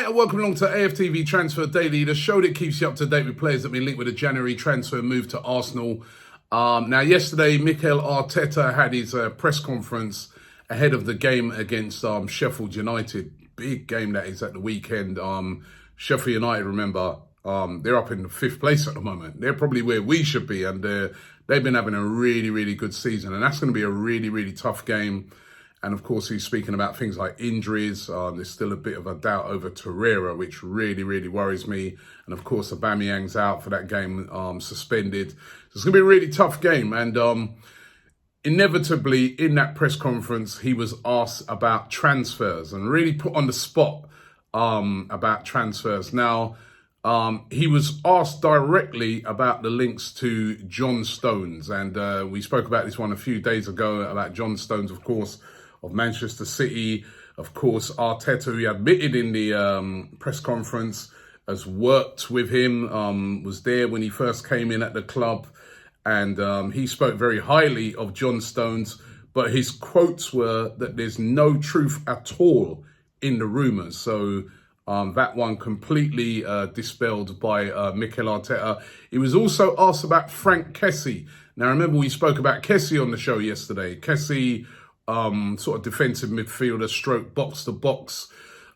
mate, and welcome along to AFTV Transfer Daily, the show that keeps you up to date with players that have been linked with a January transfer move to Arsenal. Now, yesterday, Mikel Arteta had his press conference ahead of the game against Sheffield United. Big game that is at the weekend. Sheffield United, remember, they're up in the 5th place at the moment. They're probably where we should be, and they've been having a really, really good season, and that's going to be a really, really tough game. And of course, he's speaking about things like injuries. There's still a bit of a doubt over Torreira, which really, really worries me. And of course, Aubameyang's out for that game, suspended. So it's going to be a really tough game. And inevitably, in that press conference, he was asked about transfers and really put on the spot about transfers. Now, he was asked directly about the links to John Stones. And we spoke about this one a few days ago, about John Stones, of course, of Manchester City. Of course, Arteta, who he admitted in the press conference, has worked with him, was there when he first came in at the club. And he spoke very highly of John Stones, but his quotes were that there's no truth at all in the rumours. So that one completely dispelled by Mikel Arteta. He was also asked about Frank Kessie. Now, remember, we spoke about Kessie on the show yesterday. Kessie, sort of defensive midfielder, stroke box-to-box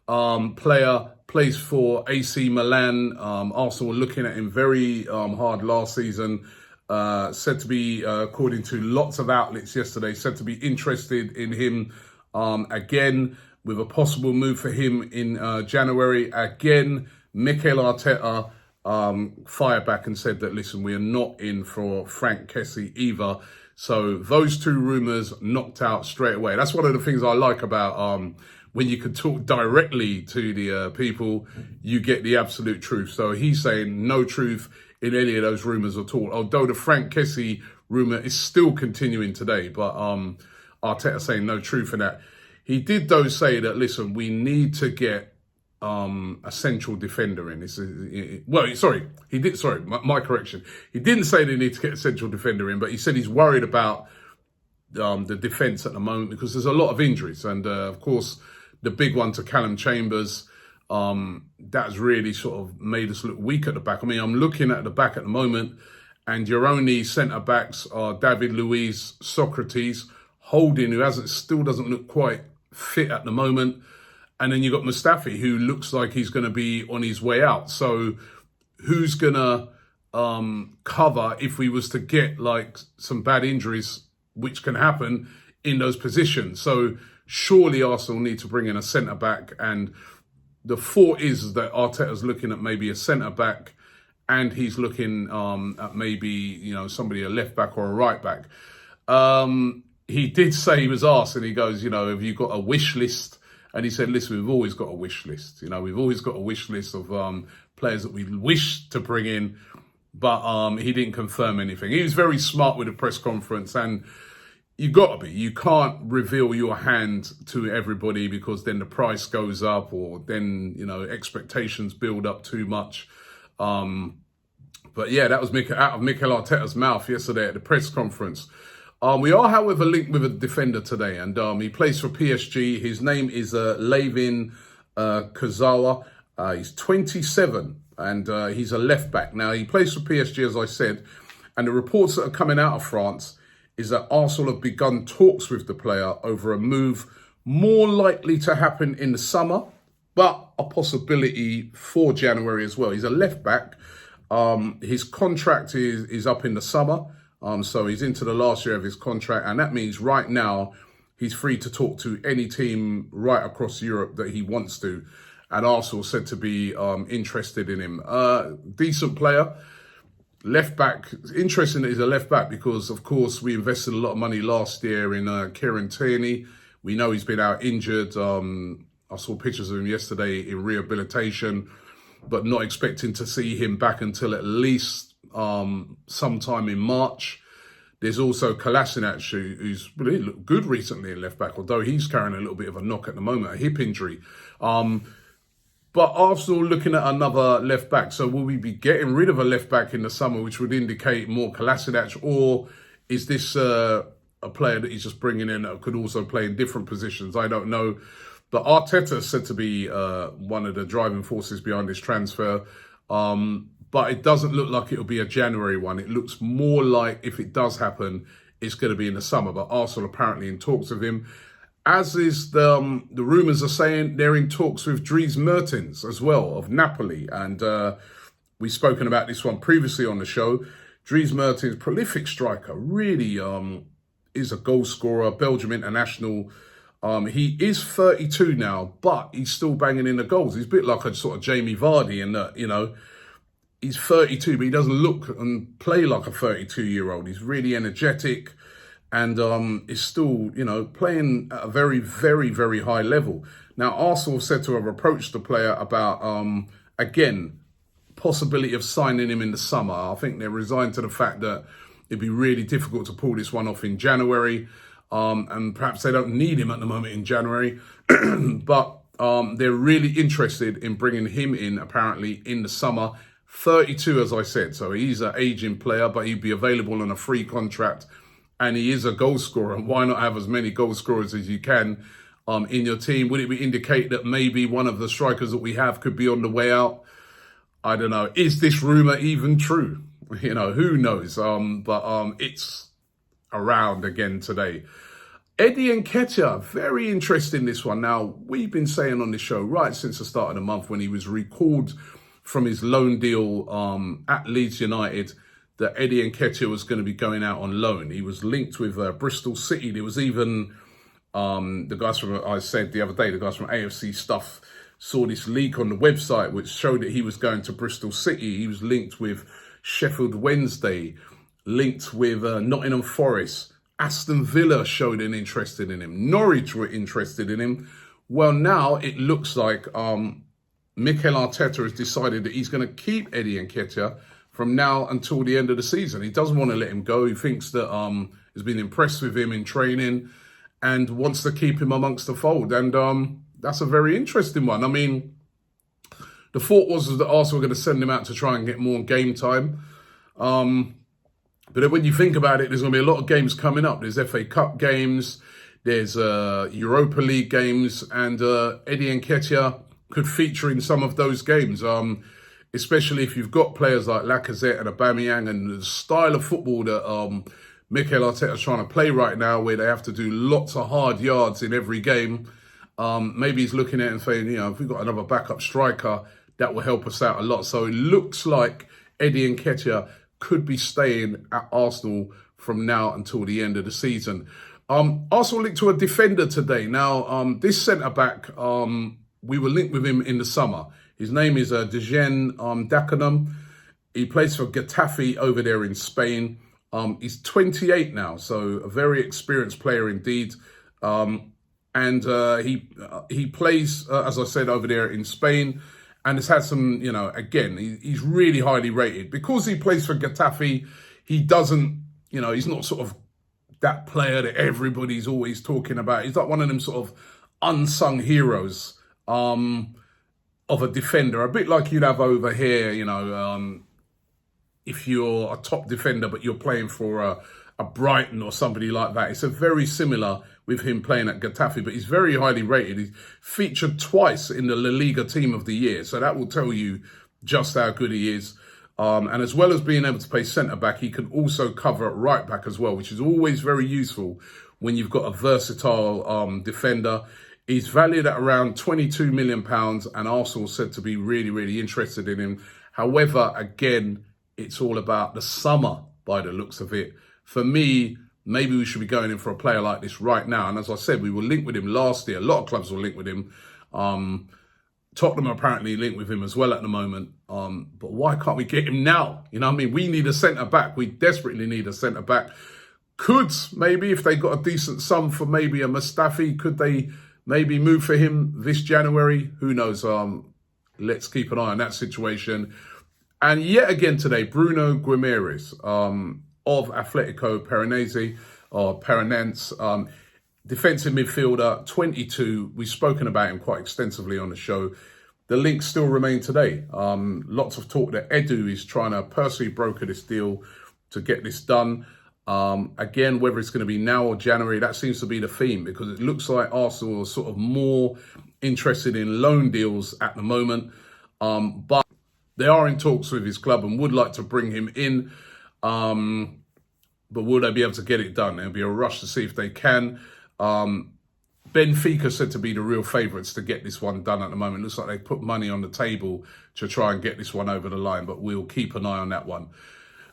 player, plays for AC Milan. Arsenal were looking at him very hard last season. Said to be, according to lots of outlets yesterday, said to be interested in him again, with a possible move for him in January. Again, Mikel Arteta fired back and said that, listen, we are not in for Frank Kessie either. So those two rumours knocked out straight away. That's one of the things I like about when you can talk directly to the people, you get the absolute truth. So he's saying no truth in any of those rumours at all. Although the Frank Kessie rumour is still continuing today, but Arteta saying no truth in that. He did, though, say that, listen, we need to get a central defender in. My correction. He didn't say they need to get a central defender in, but he said he's worried about the defence at the moment because there's a lot of injuries. And, of course, the big one to Callum Chambers, that's really sort of made us look weak at the back. I mean, I'm looking at the back at the moment, and your only centre-backs are David Luiz, Socrates, Holding, who still doesn't look quite fit at the moment. And then you've got Mustafi, who looks like he's going to be on his way out. So who's going to cover if we was to get like some bad injuries, which can happen in those positions? So surely Arsenal need to bring in a centre-back. And the thought is that Arteta's looking at maybe a centre-back and he's looking at maybe, somebody, a left-back or a right-back. He did say, he was asked, and he goes, have you got a wish list? And he said, listen, we've always got a wish list. We've always got a wish list of players that we wish to bring in. But he didn't confirm anything. He was very smart with the press conference. And you've got to be. You can't reveal your hand to everybody because then the price goes up or then, expectations build up too much. But yeah, that was out of Mikel Arteta's mouth yesterday at the press conference. We are, however, linked with a defender today, and he plays for PSG. His name is Layvin Kurzawa. He's 27, and he's a left-back. Now, he plays for PSG, as I said, and the reports that are coming out of France is that Arsenal have begun talks with the player over a move more likely to happen in the summer, but a possibility for January as well. He's a left-back. His contract is up in the summer. So he's into the last year of his contract, and that means right now he's free to talk to any team right across Europe that he wants to. And Arsenal said to be interested in him. Decent player, left back. Interesting that he's a left back because, of course, we invested a lot of money last year in Kieran Tierney. We know he's been out injured. I saw pictures of him yesterday in rehabilitation, but not expecting to see him back until at least sometime in March. There's also Kolasinac, who's really looked good recently in left back, although he's carrying a little bit of a knock at the moment, a hip injury. But Arsenal looking at another left back. So will we be getting rid of a left back in the summer, which would indicate more Kolasinac, or is this a player that he's just bringing in that could also play in different positions? I don't know. But Arteta is said to be one of the driving forces behind this transfer. But it doesn't look like it'll be a January one. It looks more like, if it does happen, it's going to be in the summer. But Arsenal apparently in talks with him. As is the rumours are saying, they're in talks with Dries Mertens as well, of Napoli. And we've spoken about this one previously on the show. Dries Mertens, prolific striker, really is a goal scorer, Belgium international. He is 32 now, but he's still banging in the goals. He's a bit like a sort of Jamie Vardy in that, he's 32, but he doesn't look and play like a 32-year-old. He's really energetic and is still, playing at a very, very, very high level. Now, Arsenal said to have approached the player about, again, possibility of signing him in the summer. I think they're resigned to the fact that it'd be really difficult to pull this one off in January. And perhaps they don't need him at the moment in January. But they're really interested in bringing him in, apparently, in the summer. 32, as I said. So he's an aging player, but he'd be available on a free contract. And he is a goal scorer. And why not have as many goal scorers as you can in your team? Would it indicate that maybe one of the strikers that we have could be on the way out? I don't know. Is this rumour even true? Who knows? But it's around again today. Eddie Nketiah, very interesting this one. Now, we've been saying on this show right since the start of the month when he was recalled from his loan deal at Leeds United that Eddie Nketiah was going to be going out on loan. He was linked with Bristol City. There was even the guys from, I said the other day, the guys from AFC Stuff saw this leak on the website which showed that he was going to Bristol City. He was linked with Sheffield Wednesday, linked with Nottingham Forest. Aston Villa showed an interest in him. Norwich were interested in him. Well, now it looks like Mikel Arteta has decided that he's going to keep Eddie Nketiah from now until the end of the season. He doesn't want to let him go. He thinks that he's been impressed with him in training and wants to keep him amongst the fold. And that's a very interesting one. I mean, the thought was that Arsenal were going to send him out to try and get more game time. But then when you think about it, there's going to be a lot of games coming up. There's FA Cup games, there's Europa League games, and Eddie Nketiah could feature in some of those games, especially if you've got players like Lacazette and Aubameyang and the style of football that Mikel Arteta is trying to play right now, where they have to do lots of hard yards in every game. Maybe he's looking at it and saying, if we've got another backup striker, that will help us out a lot. So it looks like Eddie Nketiah could be staying at Arsenal from now until the end of the season. Arsenal linked to a defender today. Now, this centre-back, we were linked with him in the summer. His name is Dejan Dakanum. He plays for Getafe over there in Spain. He's 28 now, so a very experienced player indeed. And he plays, as I said, over there in Spain. And has had some, again, he's really highly rated. Because he plays for Getafe, he doesn't, he's not sort of that player that everybody's always talking about. He's like one of them sort of unsung heroes of a defender. A bit like you'd have over here, if you're a top defender, but you're playing for a Brighton or somebody like that. It's a very similar with him playing at Getafe, but he's very highly rated. He's featured twice in the La Liga Team of the Year, so that will tell you just how good he is. And as well as being able to play centre-back, he can also cover at right-back as well, which is always very useful when you've got a versatile defender. He's valued at around £22 million, and Arsenal said to be really, really interested in him. However, again, it's all about the summer by the looks of it. For me, maybe we should be going in for a player like this right now. And as I said, we were linked with him last year. A lot of clubs were linked with him. Tottenham apparently linked with him as well at the moment. But why can't we get him now? We need a centre-back. We desperately need a centre-back. Could, maybe, if they got a decent sum for maybe a Mustafi, could they maybe move for him this January? Who knows? Let's keep an eye on that situation. And yet again today, Bruno Guimaraes of Atletico Paranaense, defensive midfielder, 22. We've spoken about him quite extensively on the show. The links still remain today. Lots of talk that Edu is trying to personally broker this deal to get this done. Again, whether it's going to be now or January, that seems to be the theme, because it looks like Arsenal are sort of more interested in loan deals at the moment. But they are in talks with his club and would like to bring him in. But will they be able to get it done? There'll be a rush to see if they can. Benfica said to be the real favourites to get this one done at the moment. Looks like they put money on the table to try and get this one over the line, but we'll keep an eye on that one.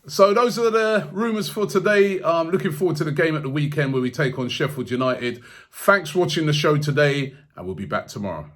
So those are the rumours for today. Looking forward to the game at the weekend where we take on Sheffield United. Thanks for watching the show today, and we'll be back tomorrow.